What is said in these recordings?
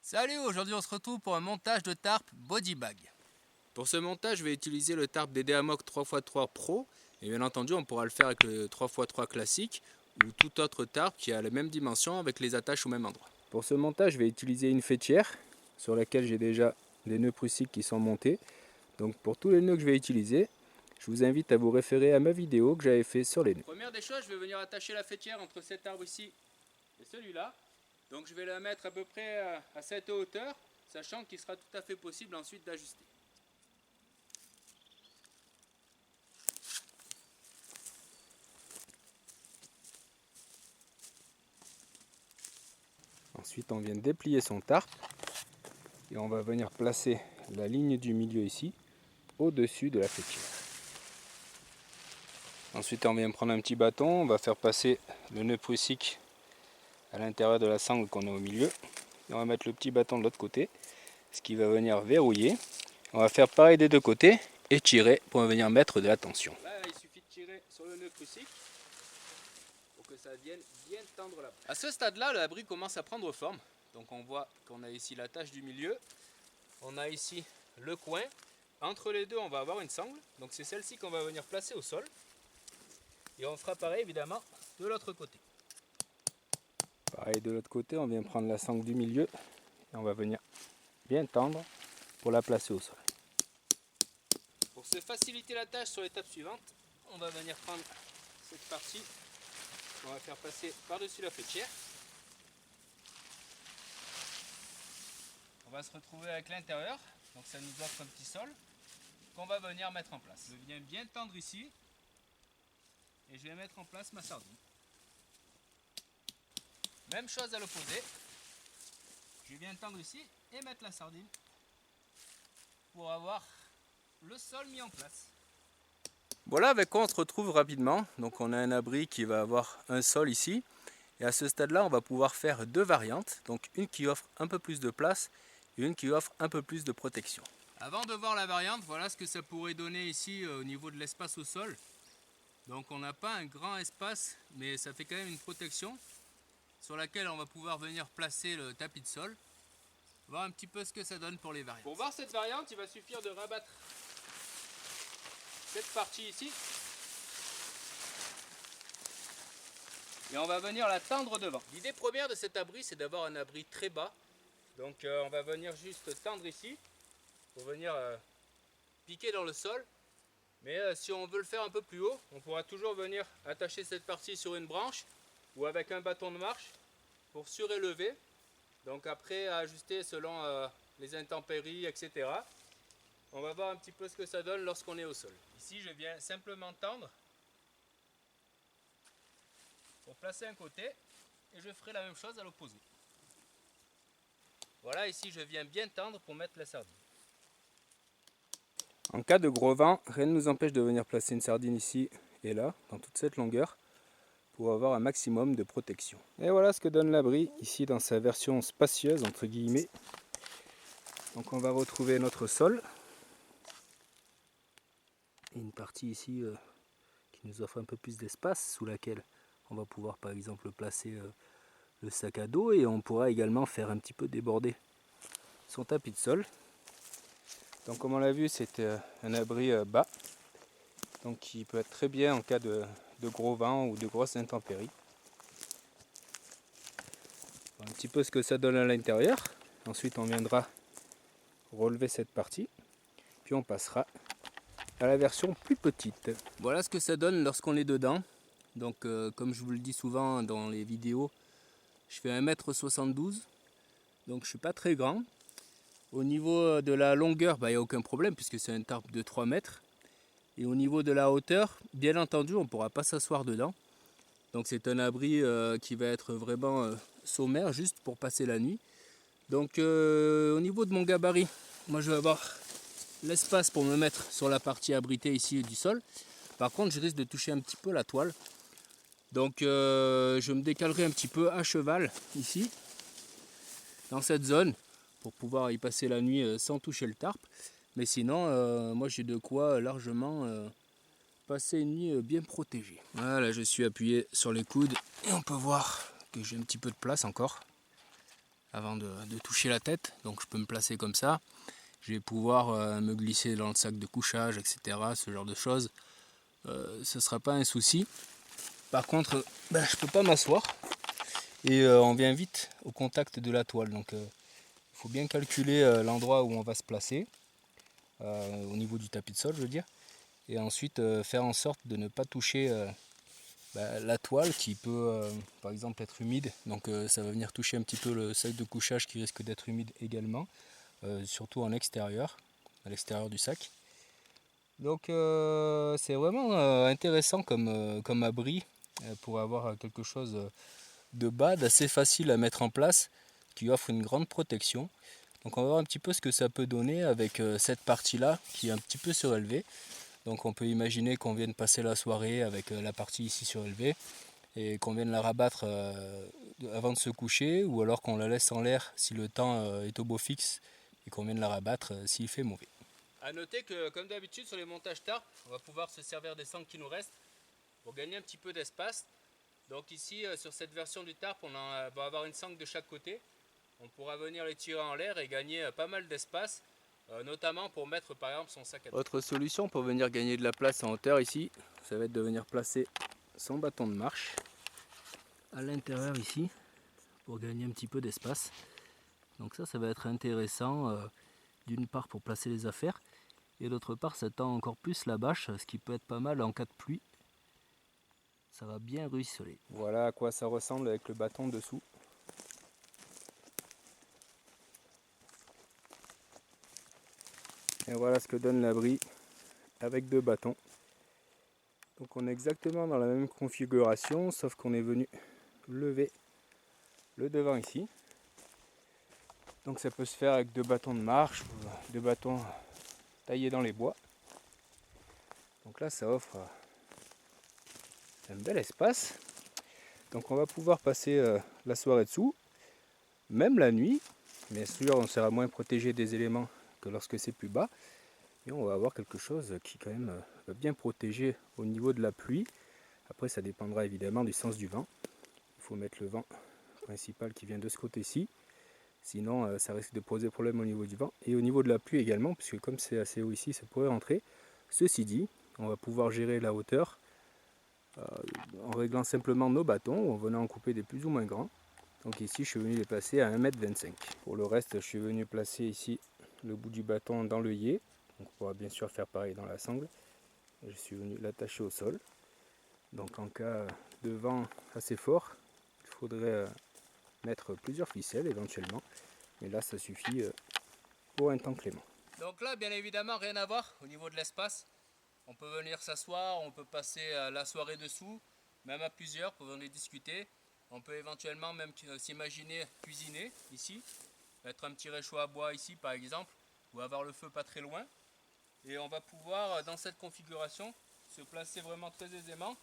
Salut, aujourd'hui on se retrouve pour un montage de tarp body bag. Pour ce montage, je vais utiliser le tarp DD-Amok 3x3 Pro. Et bien entendu, on pourra le faire avec le 3x3 classique ou tout autre tarp qui a la même dimension avec les attaches au même endroit. Pour ce montage, je vais utiliser une faîtière sur laquelle j'ai déjà des nœuds prussiques qui sont montés. Donc pour tous les nœuds que je vais utiliser, je vous invite à vous référer à ma vidéo que j'avais fait sur les nœuds. Première des choses, je vais venir attacher la faîtière entre cet arbre ici et celui-là. Donc je vais la mettre à peu près à cette hauteur, sachant qu'il sera tout à fait possible ensuite d'ajuster. Ensuite on vient déplier son tarp et on va venir placer la ligne du milieu ici au-dessus de la faîtière. Ensuite on vient prendre un petit bâton, on va faire passer le nœud prussique à l'intérieur de la sangle qu'on a au milieu. Et on va mettre le petit bâton de l'autre côté, ce qui va venir verrouiller. On va faire pareil des deux côtés et tirer pour venir mettre de la tension. Là il suffit de tirer sur le nœud prussique pour que ça vienne bien tendre là. À ce stade-là, l'abri commence à prendre forme. Donc on voit qu'on a ici l'attache du milieu, on a ici le coin. Entre les deux, on va avoir une sangle. Donc c'est celle-ci qu'on va venir placer au sol. Et on fera pareil évidemment de l'autre côté. Pareil de l'autre côté, on vient prendre la sangle du milieu et on va venir bien tendre pour la placer au sol. Pour se faciliter la tâche sur l'étape suivante, on va venir prendre cette partie qu'on va faire passer par-dessus la faîtière. On va se retrouver avec l'intérieur, donc ça nous offre un petit sol qu'on va venir mettre en place. Je viens bien tendre ici et je vais mettre en place ma sardine. Même chose à l'opposé, je viens tendre ici et mettre la sardine pour avoir le sol mis en place. Voilà avec quoi on se retrouve rapidement. Donc on a un abri qui va avoir un sol ici. Et à ce stade-là, on va pouvoir faire deux variantes. Donc une qui offre un peu plus de place et une qui offre un peu plus de protection. Avant de voir la variante, voilà ce que ça pourrait donner ici au niveau de l'espace au sol. Donc on n'a pas un grand espace, mais ça fait quand même une protection sur laquelle on va pouvoir venir placer le tapis de sol. Voir un petit peu ce que ça donne pour les variantes. Pour voir cette variante, il va suffire de rabattre cette partie ici. Et on va venir la tendre devant. L'idée première de cet abri, c'est d'avoir un abri très bas. Donc on va venir juste tendre ici pour venir piquer dans le sol. Mais si on veut le faire un peu plus haut, on pourra toujours venir attacher cette partie sur une branche ou avec un bâton de marche pour surélever. Donc après à ajuster selon les intempéries, etc. On va voir un petit peu ce que ça donne lorsqu'on est au sol. Ici je viens simplement tendre pour placer un côté et je ferai la même chose à l'opposé. Voilà, ici je viens bien tendre pour mettre la sardine. En cas de gros vent, rien ne nous empêche de venir placer une sardine ici et là, dans toute cette longueur, pour avoir un maximum de protection. Et voilà ce que donne l'abri, ici dans sa version spacieuse, entre guillemets. Donc on va retrouver notre sol. Et une partie ici qui nous offre un peu plus d'espace, sous laquelle on va pouvoir par exemple placer le sac à dos. Et on pourra également faire un petit peu déborder son tapis de sol. Donc comme on l'a vu, c'est un abri bas, donc qui peut être très bien en cas de gros vent ou de grosses intempéries. Un petit peu ce que ça donne à l'intérieur. Ensuite on viendra relever cette partie, puis on passera à la version plus petite. Voilà ce que ça donne lorsqu'on est dedans. Donc comme je vous le dis souvent dans les vidéos, je fais 1m72, donc je ne suis pas très grand. Au niveau de la longueur, il n'y a aucun problème puisque c'est un tarp de 3 mètres. Et au niveau de la hauteur, bien entendu, on ne pourra pas s'asseoir dedans. Donc c'est un abri qui va être vraiment sommaire, juste pour passer la nuit. Donc au niveau de mon gabarit, moi je vais avoir l'espace pour me mettre sur la partie abritée ici du sol. Par contre, je risque de toucher un petit peu la toile. Donc je me décalerai un petit peu à cheval ici, dans cette zone, pour pouvoir y passer la nuit sans toucher le tarp. Mais sinon, moi j'ai de quoi largement passer une nuit bien protégée. Voilà, je suis appuyé sur les coudes et on peut voir que j'ai un petit peu de place encore. avant de toucher la tête. Donc je peux me placer comme ça. Je vais pouvoir me glisser dans le sac de couchage, etc. Ce genre de choses. Ce ne sera pas un souci. Par contre, je ne peux pas m'asseoir. Et on vient vite au contact de la toile. Donc il faut bien calculer l'endroit où on va se placer. Au niveau du tapis de sol, je veux dire. Et ensuite faire en sorte de ne pas toucher la toile qui peut par exemple être humide. Donc ça va venir toucher un petit peu le sac de couchage qui risque d'être humide également. Surtout en extérieur, à l'extérieur du sac. Donc c'est vraiment intéressant comme abri pour avoir quelque chose de bas, d'assez facile à mettre en place, qui offre une grande protection. Donc on va voir un petit peu ce que ça peut donner avec cette partie là qui est un petit peu surélevée. Donc on peut imaginer qu'on vienne passer la soirée avec la partie ici surélevée et qu'on vienne la rabattre avant de se coucher, ou alors qu'on la laisse en l'air si le temps est au beau fixe et qu'on vienne la rabattre s'il fait mauvais. A noter que comme d'habitude sur les montages tarp, on va pouvoir se servir des sangles qui nous restent pour gagner un petit peu d'espace. Donc ici sur cette version du tarp, on va avoir une sangle de chaque côté. On pourra venir les tirer en l'air et gagner pas mal d'espace, notamment pour mettre par exemple son sac à dos. Autre solution pour venir gagner de la place en hauteur ici, ça va être de venir placer son bâton de marche à l'intérieur ici pour gagner un petit peu d'espace. Donc ça va être intéressant d'une part pour placer les affaires et d'autre part ça tend encore plus la bâche, ce qui peut être pas mal en cas de pluie. Ça va bien ruisseler. Voilà à quoi ça ressemble avec le bâton dessous. Et voilà ce que donne l'abri avec 2 bâtons. Donc on est exactement dans la même configuration, sauf qu'on est venu lever le devant ici. Donc ça peut se faire avec 2 bâtons de marche ou 2 bâtons taillés dans les bois. Donc là ça offre un bel espace. Donc on va pouvoir passer la soirée dessous, même la nuit. Bien sûr on sera moins protégé des éléments que lorsque c'est plus bas. Et on va avoir quelque chose qui quand même va bien protéger au niveau de la pluie. Après ça dépendra évidemment du sens du vent. Il faut mettre le vent principal qui vient de ce côté-ci. Sinon ça risque de poser problème au niveau du vent. Et au niveau de la pluie également, puisque comme c'est assez haut ici, ça pourrait rentrer. Ceci dit, on va pouvoir gérer la hauteur en réglant simplement nos bâtons, en venant en couper des plus ou moins grands. Donc ici je suis venu les placer à 1,25 m. Pour le reste je suis venu placer ici le bout du bâton dans l'œillet. Donc on pourra bien sûr faire pareil dans la sangle. Et je suis venu l'attacher au sol. Donc en cas de vent assez fort, il faudrait mettre plusieurs ficelles éventuellement. Mais là ça suffit pour un temps clément. Donc là bien évidemment rien à voir au niveau de l'espace. On peut venir s'asseoir, on peut passer la soirée dessous, même à plusieurs pour venir discuter. On peut éventuellement même s'imaginer cuisiner ici, mettre un petit réchaud à bois ici par exemple, ou avoir le feu pas très loin. Et on va pouvoir dans cette configuration se placer vraiment très aisément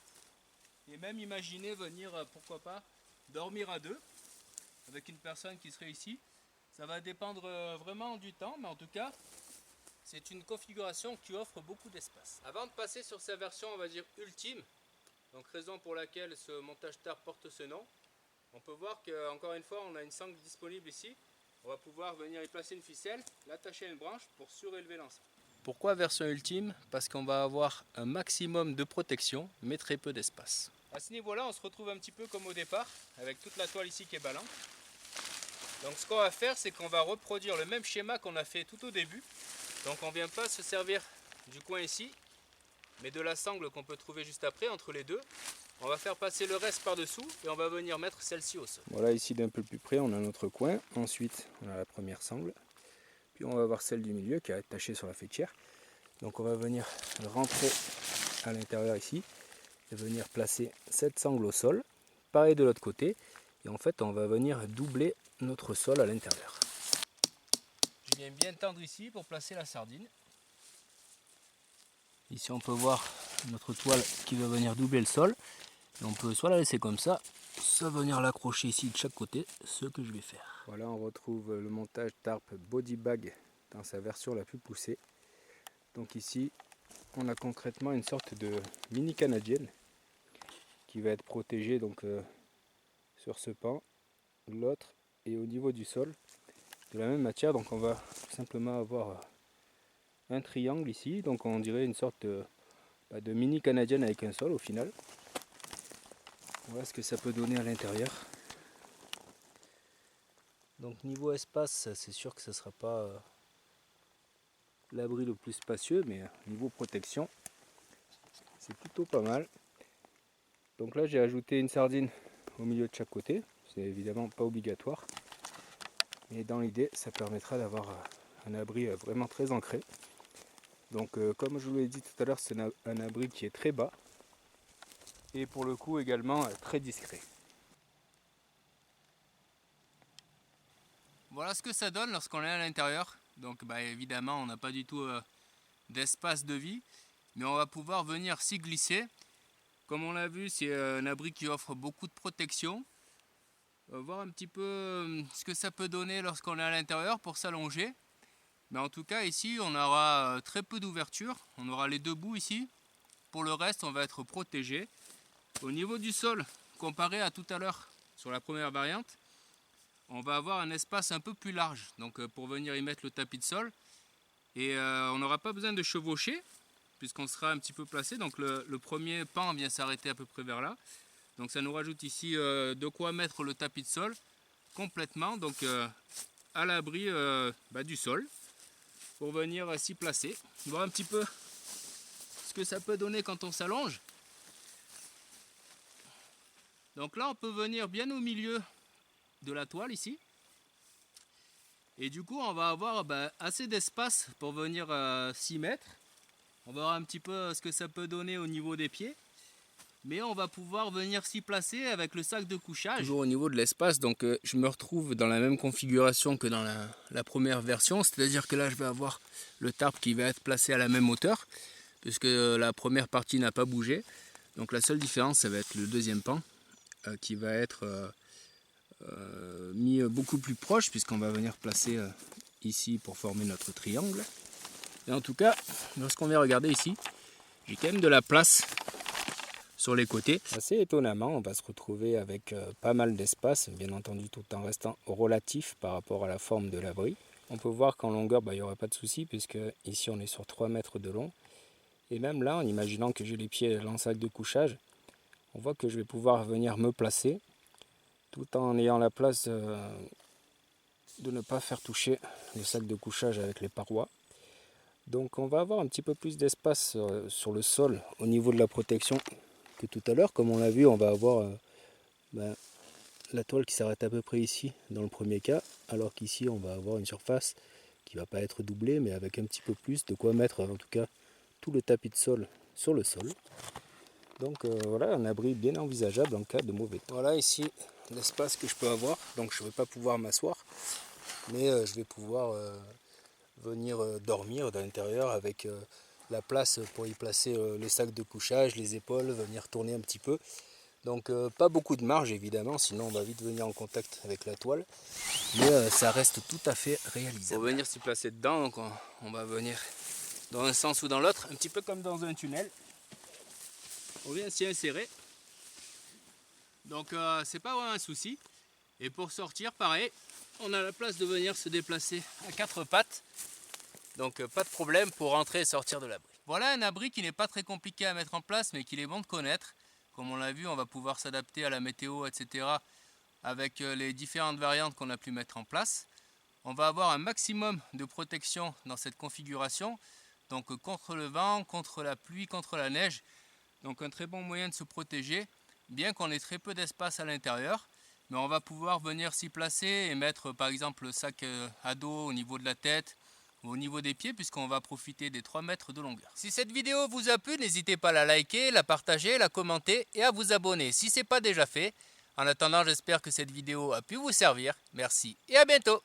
et même imaginer venir, pourquoi pas, dormir à 2 avec une personne qui serait ici. Ça va dépendre vraiment du temps, mais en tout cas c'est une configuration qui offre beaucoup d'espace. Avant de passer sur sa version, on va dire ultime, donc raison pour laquelle ce montage tarp porte ce nom, on peut voir qu'encore une fois, on a une sangle disponible ici. On va pouvoir venir y placer une ficelle, l'attacher à une branche pour surélever l'ensemble. Pourquoi version ultime? Parce qu'on va avoir un maximum de protection, mais très peu d'espace. À ce niveau-là, on se retrouve un petit peu comme au départ, avec toute la toile ici qui est ballante. Donc ce qu'on va faire, c'est qu'on va reproduire le même schéma qu'on a fait tout au début. Donc on ne vient pas se servir du coin ici, mais de la sangle qu'on peut trouver juste après, entre les deux. On va faire passer le reste par-dessous et on va venir mettre celle-ci au sol. Voilà, ici d'un peu plus près, on a notre coin. Ensuite, on a la première sangle. Puis on va avoir celle du milieu qui est attachée sur la faîtière. Donc on va venir rentrer à l'intérieur ici et venir placer cette sangle au sol. Pareil de l'autre côté. Et en fait, on va venir doubler notre sol à l'intérieur. Je viens bien tendre ici pour placer la sardine. Ici on peut voir notre toile qui va venir doubler le sol. Et on peut soit la laisser comme ça, soit venir l'accrocher ici de chaque côté, ce que je vais faire. Voilà, on retrouve le montage tarp body bag dans sa version la plus poussée. Donc ici, on a concrètement une sorte de mini canadienne qui va être protégée donc sur ce pan. L'autre et au niveau du sol de la même matière. Donc on va simplement avoir un triangle ici, donc on dirait une sorte de mini canadienne avec un sol au final. Voilà ce que ça peut donner à l'intérieur. Donc niveau espace, c'est sûr que ce ne sera pas l'abri le plus spacieux, mais niveau protection, c'est plutôt pas mal. Donc là j'ai ajouté une sardine au milieu de chaque côté, c'est évidemment pas obligatoire. Mais dans l'idée, ça permettra d'avoir un abri vraiment très ancré. Donc comme je vous l'ai dit tout à l'heure, c'est un abri qui est très bas. Et pour le coup également très discret. Voilà ce que ça donne lorsqu'on est à l'intérieur. Donc évidemment on n'a pas du tout d'espace de vie. Mais on va pouvoir venir s'y glisser. Comme on l'a vu, c'est un abri qui offre beaucoup de protection. On va voir un petit peu ce que ça peut donner lorsqu'on est à l'intérieur pour s'allonger. Mais en tout cas ici on aura très peu d'ouverture. On aura les deux bouts ici. Pour le reste on va être protégé. Au niveau du sol, comparé à tout à l'heure sur la première variante, on va avoir un espace un peu plus large. Donc pour venir y mettre le tapis de sol. Et on n'aura pas besoin de chevaucher puisqu'on sera un petit peu placé. Donc le premier pan vient s'arrêter à peu près vers là. Donc ça nous rajoute ici de quoi mettre le tapis de sol complètement, donc à l'abri du sol, pour venir s'y placer. Voir un petit peu ce que ça peut donner quand on s'allonge. Donc là on peut venir bien au milieu de la toile ici. Et du coup on va avoir assez d'espace pour venir s'y mettre. On va voir un petit peu ce que ça peut donner au niveau des pieds. Mais on va pouvoir venir s'y placer avec le sac de couchage. Toujours au niveau de l'espace, donc je me retrouve dans la même configuration que dans la première version. C'est-à-dire que là je vais avoir le tarp qui va être placé à la même hauteur, puisque la première partie n'a pas bougé. Donc la seule différence, ça va être le deuxième pan, qui va être mis beaucoup plus proche, puisqu'on va venir placer ici pour former notre triangle. Et en tout cas, lorsqu'on vient regarder ici, j'ai quand même de la place sur les côtés. Assez étonnamment, on va se retrouver avec pas mal d'espace, bien entendu tout en restant relatif par rapport à la forme de l'abri. On peut voir qu'en longueur, il n'y aura pas de souci, puisque ici on est sur 3 mètres de long. Et même là, en imaginant que j'ai les pieds dans le sac de couchage, on voit que je vais pouvoir venir me placer, tout en ayant la place de ne pas faire toucher le sac de couchage avec les parois. Donc on va avoir un petit peu plus d'espace sur le sol au niveau de la protection que tout à l'heure. Comme on l'a vu, on va avoir la toile qui s'arrête à peu près ici dans le premier cas, alors qu'ici on va avoir une surface qui va pas être doublée, mais avec un petit peu plus de quoi mettre en tout cas tout le tapis de sol sur le sol. Donc voilà, un abri bien envisageable en cas de mauvais temps. Voilà ici l'espace que je peux avoir, donc je ne vais pas pouvoir m'asseoir, mais je vais pouvoir venir dormir de l'intérieur avec la place pour y placer les sacs de couchage, les épaules, venir tourner un petit peu. Donc pas beaucoup de marge évidemment, sinon on va vite venir en contact avec la toile, mais ça reste tout à fait réalisable. Pour venir s'y placer dedans, donc on va venir dans un sens ou dans l'autre, un petit peu comme dans un tunnel. On vient s'y insérer, donc c'est pas vraiment un souci. Et pour sortir, pareil, on a la place de venir se déplacer à 4 pattes. Donc pas de problème pour rentrer et sortir de l'abri. Voilà un abri qui n'est pas très compliqué à mettre en place, mais qu'il est bon de connaître. Comme on l'a vu, on va pouvoir s'adapter à la météo, etc. avec les différentes variantes qu'on a pu mettre en place. On va avoir un maximum de protection dans cette configuration. Donc contre le vent, contre la pluie, contre la neige. Donc un très bon moyen de se protéger, bien qu'on ait très peu d'espace à l'intérieur. Mais on va pouvoir venir s'y placer et mettre par exemple le sac à dos au niveau de la tête, au niveau des pieds, puisqu'on va profiter des 3 mètres de longueur. Si cette vidéo vous a plu, n'hésitez pas à la liker, la partager, la commenter et à vous abonner si ce n'est pas déjà fait. En attendant, j'espère que cette vidéo a pu vous servir. Merci et à bientôt.